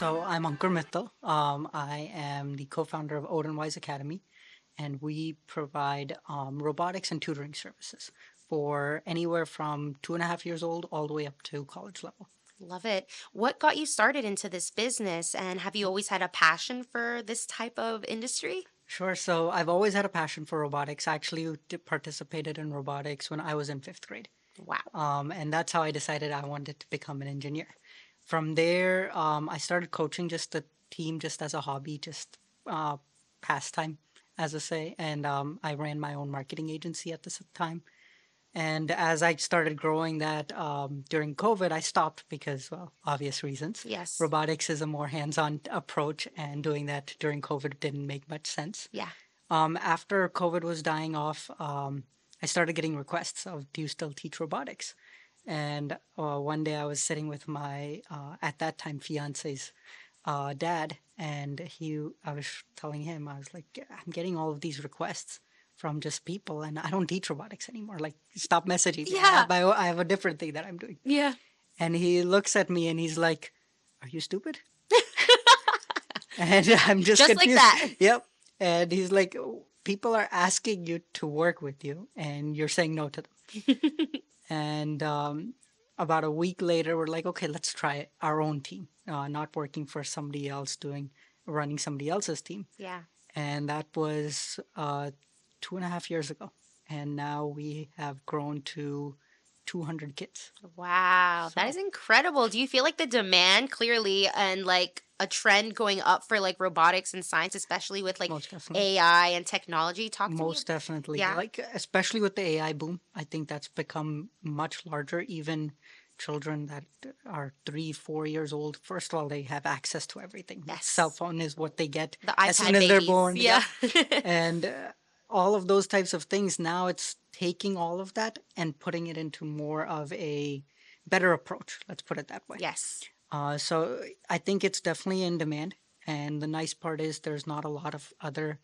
So I'm Ankur Mittal. I am the co-founder of Odin Wise Academy, and we provide robotics and tutoring services for anywhere from 2.5 years old all the way up to college level. Love it. What got you started into this business, and have you always had a passion for this type of industry? Sure. So I've always had a passion for robotics. I actually participated in robotics when I was in fifth grade. Wow. And that's how I decided I wanted to become an engineer. From there, I started coaching just the team, just as a hobby, just uh, pastime, as I say. And I ran my own marketing agency at this time. And as I started growing that during COVID, I stopped because, well, obvious reasons. Yes. Robotics is a more hands-on approach, and doing that during COVID didn't make much sense. Yeah. After COVID was dying off, I started getting requests of, "Do you still teach robotics?" And one day I was sitting with my, at that time, fiance's dad, and I was telling him, I was like, "I'm getting all of these requests from just people, and I don't teach robotics anymore. Like, stop messaging me. Yeah. I have a different thing that I'm doing." Yeah. And he looks at me and he's like, "Are you stupid?" And I'm just Just like confused. that. Yep. And he's like, "People are asking you to work with you, and you're saying no to them." And about a week later, we're like, "Okay, let's try our own team, not working for somebody else, running somebody else's team." Yeah. And that was 2.5 years ago. And now we have grown to 200 kids. Wow. That is So incredible. Do you feel like the demand clearly and like a trend going up for like robotics and science, especially with like most definitely. AI and technology? Talk to me. Most definitely. Yeah. Like, especially with the AI boom, I think that's become much larger. Even children that are 3, 4 years old, first of all, they have access to everything. Cell Yes. phone is what they get The as soon iPad as they're babies. born. Yeah. Yep. And all of those types of things, now it's taking all of that and putting it into more of a better approach. Let's put it that way. Yes. So I think it's definitely in demand. And the nice part is there's not a lot of other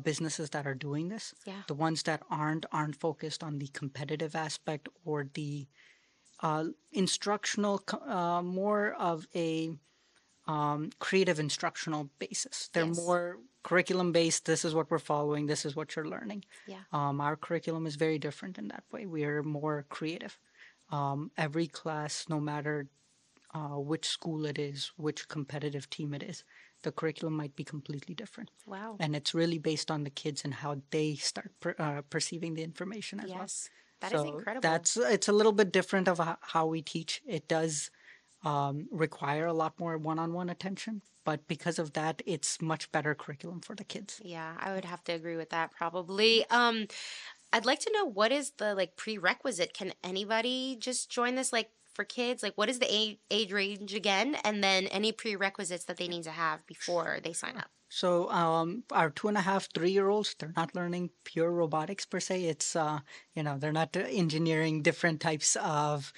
businesses that are doing this. Yeah. The ones that aren't focused on the competitive aspect or the instructional, more of a creative instructional basis. They're Yes. more curriculum based. This is what we're following. This is what you're learning. Yeah. Our curriculum is very different in that way. We are more creative. Every class, no matter which school it is, which competitive team it is, the curriculum might be completely different. Wow. And it's really based on the kids and how they start perceiving the information as well. Yes. That is So incredible. that's it's a little bit different of how we teach. It does require a lot more one-on-one attention, but because of that, it's much better curriculum for the kids. Yeah, I would have to agree with that probably. I'd like to know what is the like prerequisite? Can anybody just join this like for kids? Like what is the age range again? And then any prerequisites that they need to have before they sign up. So our 2.5, 3 year olds, they're not learning pure robotics per se. It's they're not engineering different types of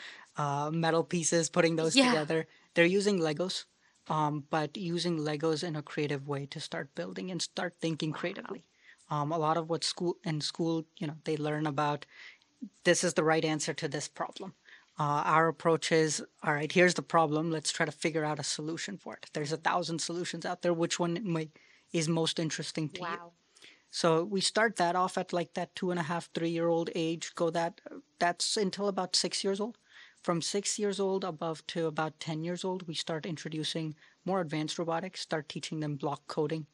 metal pieces, putting those Yeah. together. They're using Legos, but using Legos in a creative way to start building and start thinking Wow. creatively. A lot of what school, they learn about, this is the right answer to this problem. Our approach is, all right, here's the problem. Let's try to figure out a solution for it. There's 1,000 solutions out there. Which one is most interesting to you? Wow. So we start that off at like that 2.5, 3 year old age. That's until about 6 years old. From 6 years old above to about 10 years old, we start introducing more advanced robotics. Start teaching them block coding.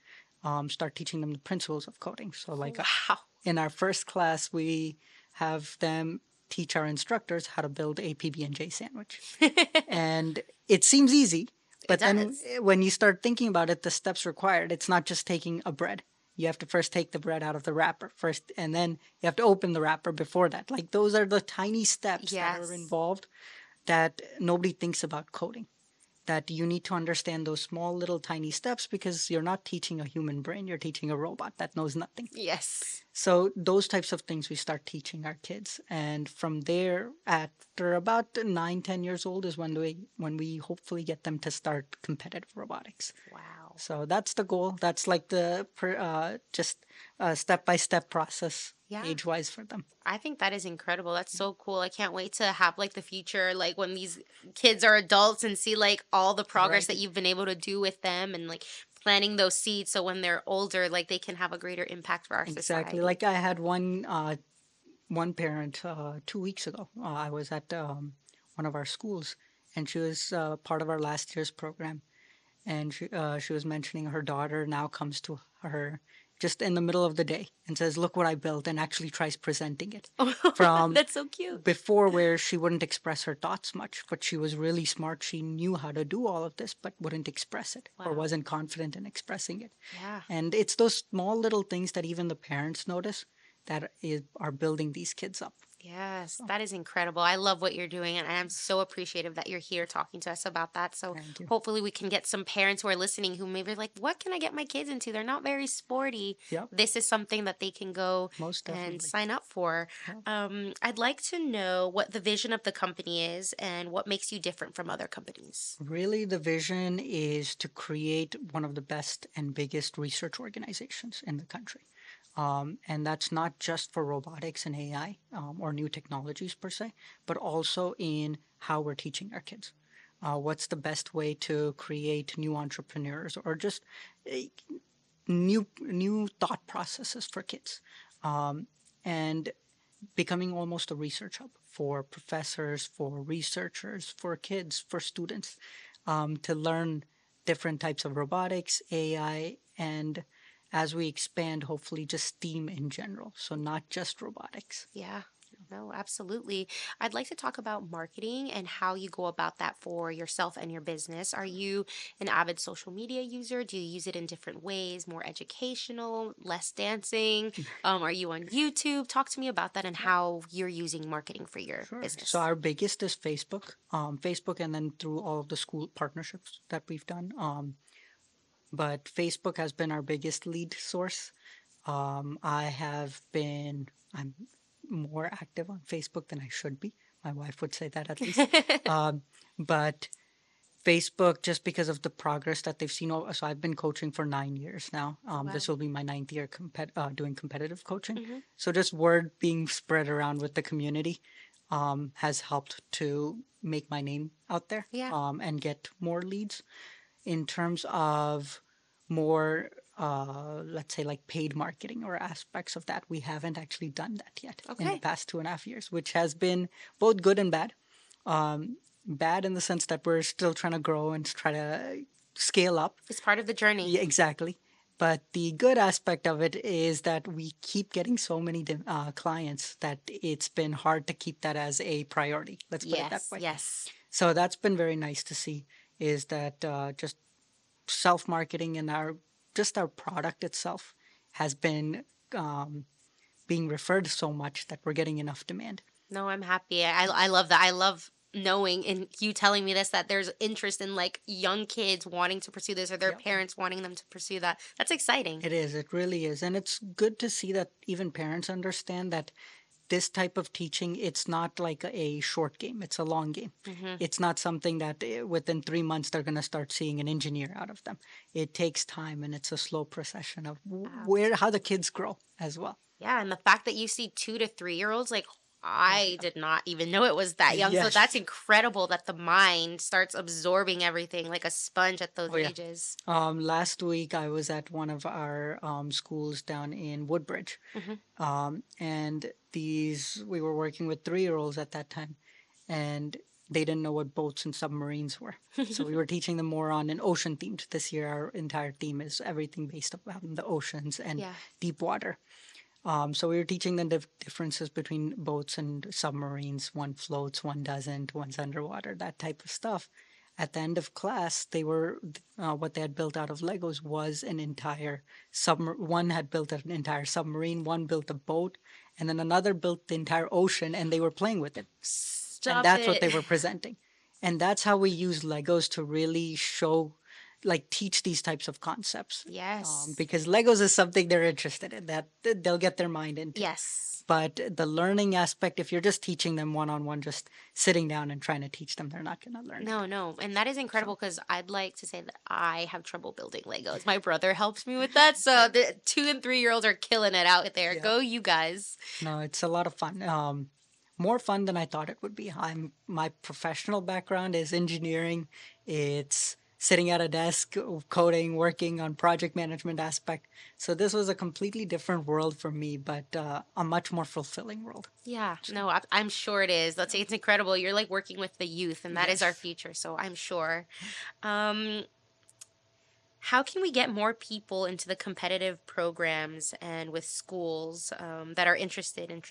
Start teaching them the principles of coding. So like Wow. in our first class, we have them teach our instructors how to build a PB&J sandwich. And it seems easy, It but then does. when you start thinking about it, the steps required, it's not just taking a bread. You have to first take the bread out of the wrapper first, and then you have to open the wrapper before that. Like, those are the tiny steps that are Yes. involved that nobody thinks about coding. That you need to understand those small little tiny steps, because you're not teaching a human brain, you're teaching a robot that knows nothing. Yes. So those types of things we start teaching our kids, and from there, after about 9, 10 years old, is when we hopefully get them to start competitive robotics. Wow. So that's the goal. That's like the just step by step process Yeah. age-wise for them. I think that is incredible. That's so cool. I can't wait to have like the future, like when these kids are adults and see like all the progress that Right. you've been able to do with them and like planting those seeds so when they're older, like they can have a greater impact for our Exactly. society. Like I had one parent 2 weeks ago. I was at one of our schools, and she was part of our last year's program. And she was mentioning her daughter now comes to her just in the middle of the day and says, "Look what I built," and actually tries presenting it. From That's so cute. before, where she wouldn't express her thoughts much, but she was really smart. She knew how to do all of this, but wouldn't express it or Wow. wasn't confident in expressing it. Yeah. And it's those small little things that even the parents notice are building these kids up. Yes, So that is incredible. I love what you're doing, and I'm so appreciative that you're here talking to us about that. So, thank you. hopefully, we can get some parents who are listening who maybe are like, what can I get my kids into? They're not very sporty. Yep, This is something that they can go most and definitely. sign up for. Yep. I'd like to know what the vision of the company is and what makes you different from other companies. Really, the vision is to create one of the best and biggest research organizations in the country. And that's not just for robotics and AI or new technologies per se, but also in how we're teaching our kids. What's the best way to create new entrepreneurs or just uh, new thought processes for kids, and becoming almost a research hub for professors, for researchers, for kids, for students, to learn different types of robotics, AI, and as we expand, hopefully just STEAM in general. So not just robotics. Yeah, no, absolutely. I'd like to talk about marketing and how you go about that for yourself and your business. Are you an avid social media user? Do you use it in different ways, more educational, less dancing? Are you on YouTube? Talk to me about that and how you're using marketing for your Sure. So business. our biggest is Facebook, and then through all of the school partnerships that we've done. But Facebook has been our biggest lead source. I'm more active on Facebook than I should be. My wife would say that at least. Um, but Facebook, just because of the progress that they've seen. So I've been coaching for 9 years now. This Wow. will be my ninth year doing competitive coaching. Hmm. So just word being spread around with the community has helped to make my name out there Yeah. and get more leads. In terms of more, let's say, like paid marketing or aspects of that, we haven't actually done that yet in the Okay. past 2.5 years, which has been both good and bad. Bad in the sense that we're still trying to grow and try to scale up. It's part of the journey. Yeah, exactly. But the good aspect of it is that we keep getting so many clients that it's been hard to keep that as a priority. Let's put it that Yes. way. Yes. So that's been very nice to see. Is that just self marketing and our product itself has been being referred so much that we're getting enough demand. No, I'm happy. I love that. I love knowing and you telling me this that there's interest in like young kids wanting to pursue this or their Yep. parents wanting them to pursue that. That's exciting. It is. It really is. And it's good to see that even parents understand that this type of teaching, it's not like a short game, it's a long game. Hmm. It's not something that within 3 months they're going to start seeing an engineer out of them. It takes time and it's a slow procession of how the kids grow as well. Yeah, and the fact that you see 2 to 3 year olds, like Oh, I yeah. did not even know it was that young. So that's Yes. incredible that the mind starts absorbing everything like a sponge at those Oh, yeah. ages. Last week I was at one of our schools down in Woodbridge, Hmm. and we were working with 3-year-olds at that time, and they didn't know what boats and submarines were. So we were teaching them more on an ocean themed. This year, our entire theme is everything based around the oceans and Yeah. deep water. So we were teaching them the differences between boats and submarines. One floats, one doesn't, one's underwater, that type of stuff. At the end of class, they were what they had built out of Legos was an entire One had built an entire submarine, one built a boat, and then another built the entire ocean, and they were playing with it. And Stop that's what it. they were presenting. And that's how we use Legos to really show like teach these types of concepts, Yes. because Legos is something they're interested in, that they'll get their mind into. Yes. But the learning aspect, if you're just teaching them one on one, just sitting down and trying to teach them, they're not going to learn it. No, no. And that is So incredible because I'd like to say that I have trouble building Legos. My brother helps me with that. So yeah, the 2 and 3 year olds are killing it out there. yeah. Go, you guys. No, it's a lot of fun. More fun than I thought it would be. My professional background is engineering. It's sitting at a desk, coding, working on project management aspect. So this was a completely different world for me, but a much more fulfilling world. Yeah, So no, I'm sure it is. Let's say yeah. it's incredible. You're like working with the youth, and that is our Yes. future. So I'm sure. Um, How can we get more people into the competitive programs and with schools that are interested in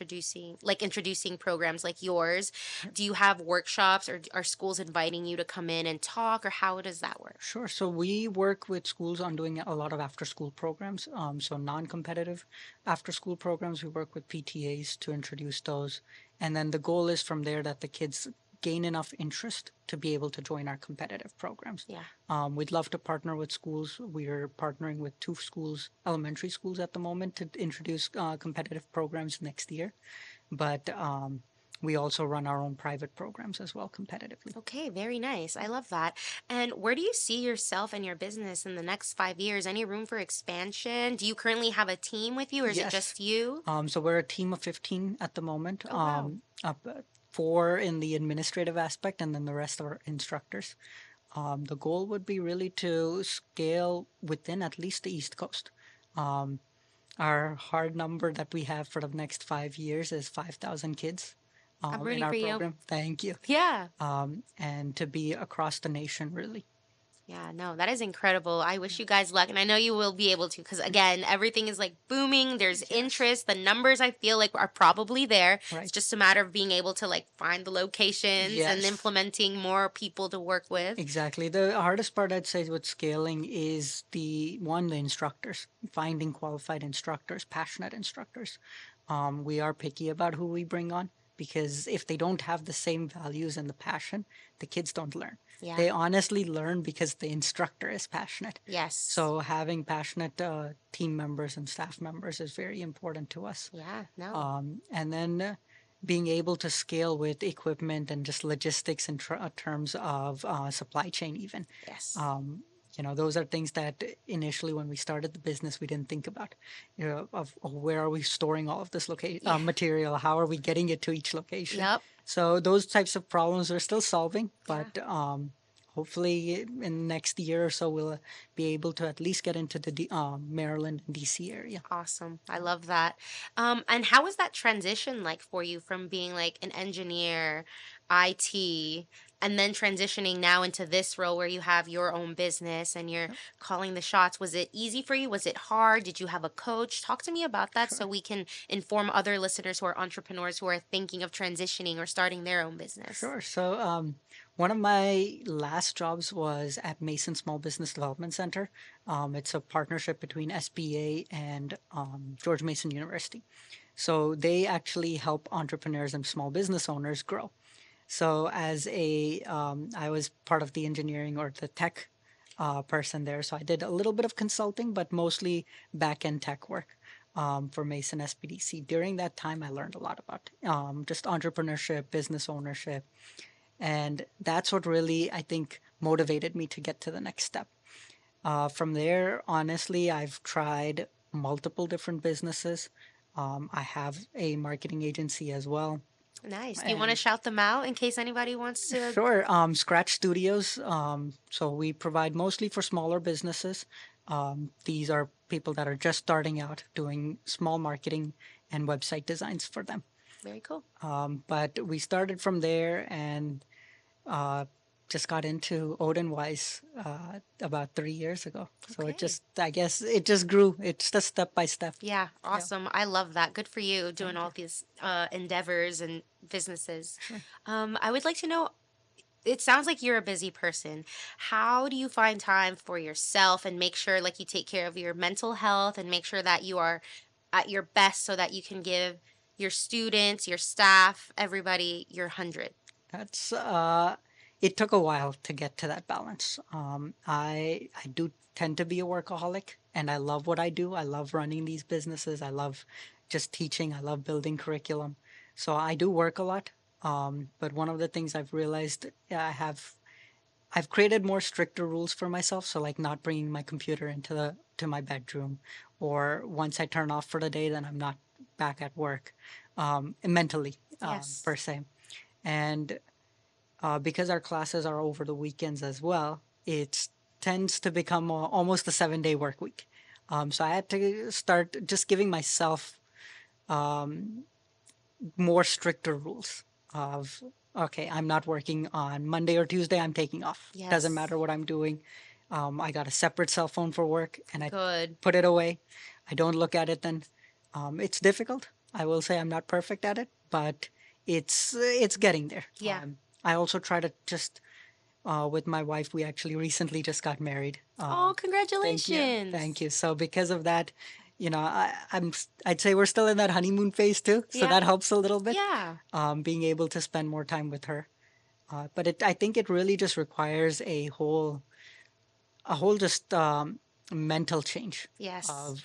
introducing programs like yours? Do you have workshops or are schools inviting you to come in and talk, or how does that work? Sure. So we work with schools on doing a lot of after school programs. So non-competitive after school programs, we work with PTAs to introduce those. And then the goal is from there that the kids gain enough interest to be able to join our competitive programs. Yeah. We'd love to partner with schools. We're partnering with two schools, elementary schools at the moment, to introduce competitive programs next year. But we also run our own private programs as well competitively. Okay, very nice. I love that. And where do you see yourself and your business in the next 5 years? Any room for expansion? Do you currently have a team with you, or is it Yes. just you? So we're a team of 15 at the moment. Oh, wow. Four in the administrative aspect, and then the rest are instructors. The goal would be really to scale within at least the East Coast. Um, our hard number that we have for the next 5 years is 5,000 kids I'm in rooting our for you. program. Thank you. Yeah. And to be across the nation, really. Yeah, no, that is incredible. I wish you guys luck, and I know you will be able to because, again, everything is like booming. There's Yes. interest. The numbers I feel like are probably there. It's Right. just a matter of being able to like find the locations and Yes. implementing more people to work with. Exactly. The hardest part I'd say with scaling is the instructors, finding qualified instructors, passionate instructors. We are picky about who we bring on because if they don't have the same values and the passion, the kids don't learn. Yeah. They honestly learn because the instructor is passionate. Yes. So having passionate team members and staff members is very important to us. Yeah. No. And then being able to scale with equipment and just logistics in terms of supply chain, even. Yes. Um, those are things that initially, when we started the business, we didn't think about. Of where are we storing all of this Yeah. material? How are we getting it to each location? Yep. So those types of problems we're still solving, Yeah. but hopefully in the next year or so, we'll be able to at least get into the Maryland and DC area. Awesome. I love that. And how was that transition like for you from being like an engineer, IT, and then transitioning now into this role where you have your own business and you're Yep. calling the shots? Was it easy for you? Was it hard? Did you have a coach? Talk to me about that so Sure. we can inform other listeners who are entrepreneurs who are thinking of transitioning or starting their own business. Sure. So, one of my last jobs was at Mason Small Business Development Center. It's a partnership between SBA and George Mason University. So they actually help entrepreneurs and small business owners grow. So I was part of the engineering or the tech person there. So I did a little bit of consulting, but mostly back end tech work for Mason SBDC. During that time, I learned a lot about just entrepreneurship, business ownership, and that's what really, I think, motivated me to get to the next step. From there, honestly, I've tried multiple different businesses. I have a marketing agency as well. Nice. Do you want to And shout them out in case anybody wants to? sure, Scratch Studios. So we provide mostly for smaller businesses. These are people that are just starting out doing small marketing and website designs for them. Very cool. But we started from there and uh, just got into Odin Wise about 3 years ago. So Okay. I guess it just grew. It's just step by step. Yeah, Yeah. awesome. I love that. Good for you doing Thank you. all these endeavors and businesses. Sure. I would like to know, it sounds like you're a busy person. How do you find time for yourself and make sure like you take care of your mental health and make sure that you are at your best so that you can give your students, your staff, everybody your 100? That's it took a while to get to that balance. I do tend to be a workaholic, and I love what I do. I love running these businesses. I love just teaching. I love building curriculum. So I do work a lot. But one of the things I've realized, I've created more stricter rules for myself. So like not bringing my computer into the to my bedroom, or once I turn off for the day, then I'm not back at work, mentally, Yes. per se. And because our classes are over the weekends as well, it tends to become almost a 7 day work week. So I had to start just giving myself more stricter rules of, okay, I'm not working on Monday or Tuesday, I'm taking off. Doesn't Yes. matter what I'm doing. I got a separate cell phone for work, and I Good. put it away. I don't look at it then. It's difficult. I will say I'm not perfect at it, but it's getting there. Yeah. I also try to just with my wife, we actually recently just got married. Oh, Thank you, thank congratulations. you. So because of that, I'd say we're still in that honeymoon phase too. So Yeah. that helps a little bit, Yeah. being able to spend more time with her. But I think it really just requires a whole just mental change Yes. of,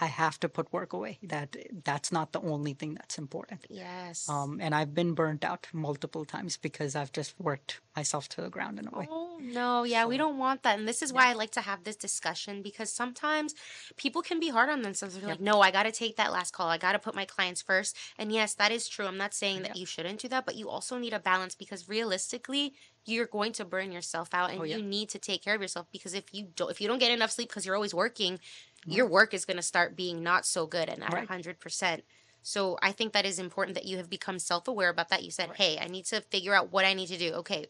I have to put work away. That's not the only thing that's important. Yes. And I've been burnt out multiple times because I've just worked myself to the ground in a way. Oh, no. Yeah, we So don't want that. And this is yeah, why I like to have this discussion because sometimes people can be hard on themselves. They're like, yep, no, I got to take that last call. I got to put my clients first. And yes, that is true. I'm not saying that yep. you shouldn't do that, but you also need a balance because realistically, you're going to burn yourself out Oh and yeah, you need to take care of yourself because if you don't get enough sleep because you're always working, your right, work is going to start being not so good and at right, 100%. So I think that is important that you have become self-aware about that. You said, right. "Hey, I need to figure out what I need to do." Okay,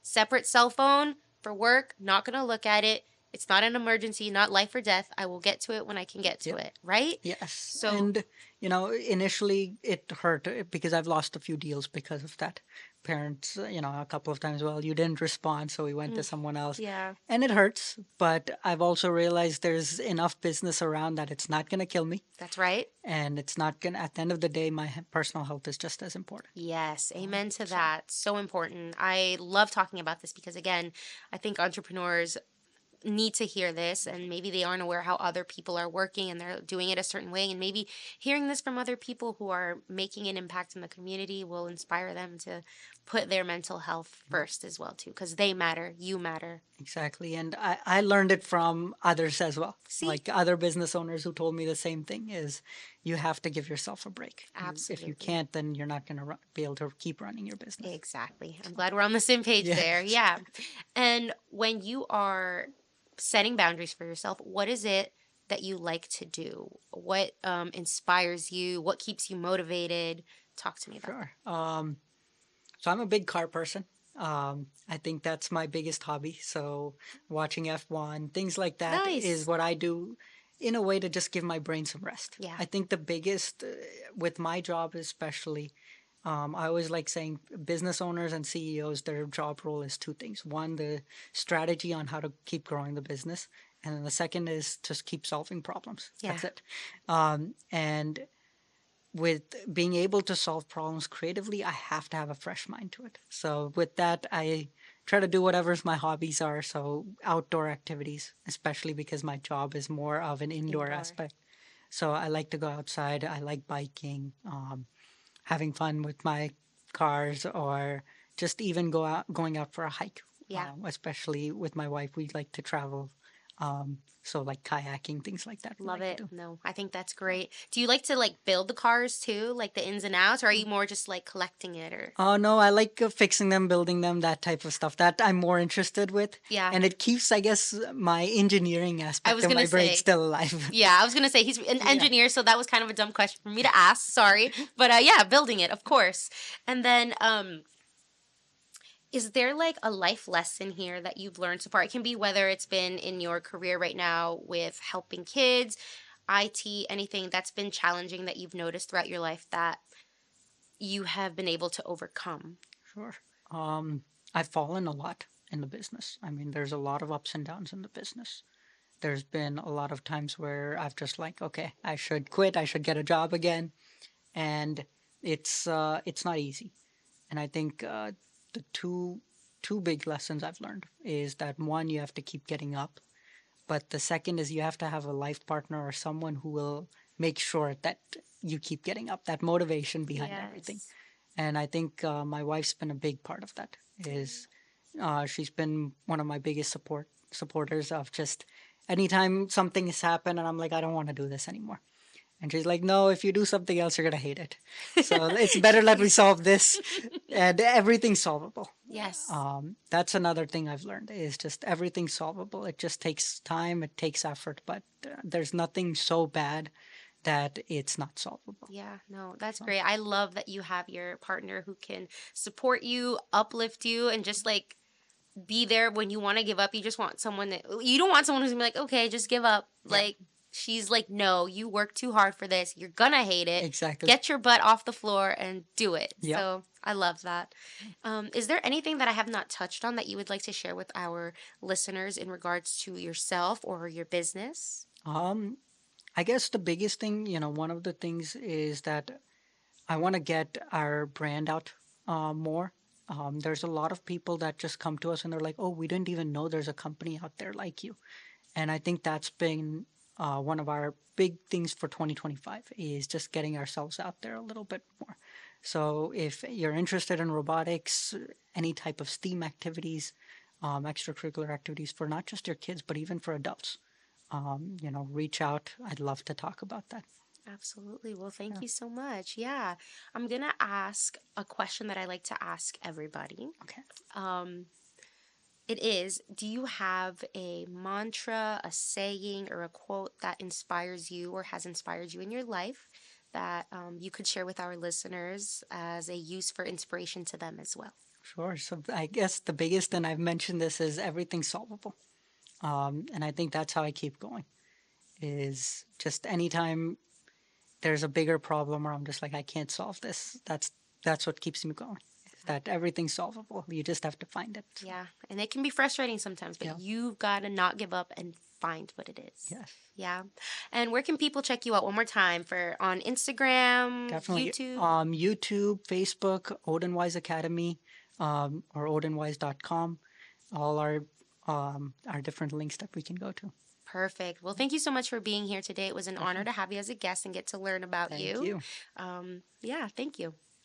separate cell phone for work, not going to look at it. It's not an emergency, not life or death. I will get to it when I can get to Yep. it, right? Yes. So, And, initially it hurt because I've lost a few deals because of that. Parents, a couple of times, well, you didn't respond, so we went to mm, someone else. yeah, And it hurts, but I've also realized there's enough business around that it's not going to kill me. that's right. And it's not going to, at the end of the day, my personal health is just as important. Yes, amen to So, that. So important. I love talking about this because, again, I think entrepreneurs need to hear this and maybe they aren't aware how other people are working and they're doing it a certain way and maybe hearing this from other people who are making an impact in the community will inspire them to put their mental health first as well too because they matter, you matter. exactly. And I learned it from others as well. See? Like other business owners who told me the same thing is, you have to give yourself a break. If you Absolutely. can't, then you're not going to be able to keep running your business. Exactly. I'm So, glad we're on the same page yeah, there. Yeah. And when you are setting boundaries for yourself, what is it that you like to do? What inspires you? What keeps you motivated? Talk to me about that. sure. So I'm a big car person. I think that's my biggest hobby. So watching F1, things like that is Nice. what I do in a way to just give my brain some rest. Yeah. I think the biggest, with my job especially, I always like saying business owners and CEOs, their job role is two things. One, the strategy on how to keep growing the business. And then the second is just keep solving problems. Yeah. That's it. And with being able to solve problems creatively, I have to have a fresh mind to it. So with that, I try to do whatever's my hobbies are. So outdoor activities, especially because my job is more of an indoor Indoor. aspect. So I like to go outside. I like biking, having fun with my cars, or just even going out for a hike. Yeah. Especially with my wife, we like to travel. So like kayaking, things like that, we Love like to it. do. No, I think that's great. Do you like to like build the cars too, like the ins and outs, or are you more just like collecting it or Oh no, I like fixing them, building them, that type of stuff. That I'm more interested with, yeah. and it keeps, I guess, my engineering I aspect was of gonna my brain say. still alive. Yeah, I was gonna say he's an Yeah, engineer, so that was kind of a dumb question for me to ask. Sorry, but yeah, building it, of course. And then, is there like a life lesson here that you've learned so far? It can be whether it's been in your career right now with helping kids, IT, anything that's been challenging that you've noticed throughout your life that you have been able to overcome. sure. I've fallen a lot in the business. I mean, there's a lot of ups and downs in the business. There's been a lot of times where I've just like, okay, I should quit. I should get a job again, and it's not easy. And I think the two. two big lessons I've learned is that one, you have to keep getting up, but the second is you have to have a life partner or someone who will make sure that you keep getting up, that motivation behind everything. Yes. And I think my wife's been a big part of that. Is she's been one of my biggest supporters of just anytime something has happened and I'm like, I don't want to do this anymore. And she's like, no, if you do something else, you're gonna hate it. So it's better that we solve this, and everything's solvable. Yes. That's another thing I've learned is just everything's solvable. It just takes time, it takes effort, but there's nothing so bad that it's not solvable. Yeah, no, that's So, great. I love that you have your partner who can support you, uplift you, and just like be there when you want to give up. You just want someone that you don't want someone who's gonna be like, okay, just give up. yeah, Like she's like, no, you work too hard for this. You're gonna hate it. exactly. Get your butt off the floor and do it. Yep. So I love that. Is there anything that I have not touched on that you would like to share with our listeners in regards to yourself or your business? Um, I guess the biggest thing, one of the things is that I want to get our brand out more. There's a lot of people that just come to us and they're like, "Oh, we didn't even know there's a company out there like you." And I think that's been one of our big things for 2025 is just getting ourselves out there a little bit more. So if you're interested in robotics, any type of STEAM activities, extracurricular activities for not just your kids but even for adults, reach out. I'd love to talk about that. Absolutely. Well, Yeah. thank you so much. Yeah. I'm going to ask a question that I like to ask everybody. Okay. Um, it is, do you have a mantra, a saying, or a quote that inspires you or has inspired you in your life that you could share with our listeners as a use for inspiration to them as well? Sure. So I guess the biggest, and I've mentioned this, is everything's solvable. And I think that's how I keep going. Is just anytime there's a bigger problem or I'm just like I can't solve this. That's what keeps me going. Is that everything's solvable? You just have to find it. So, Yeah. And it can be frustrating sometimes, yeah. but you've got to not give up and find what it is. Yes. Yeah. And where can people check you out one more time for on Instagram, Definitely. YouTube? YouTube, Facebook, Odin Wise Academy, or odinwise.com. All our different links that we can go to. Perfect. Well, thank you so much for being here today. It was an honor Definitely. to have you as a guest and get to learn about Thank you. you. Yeah, thank you.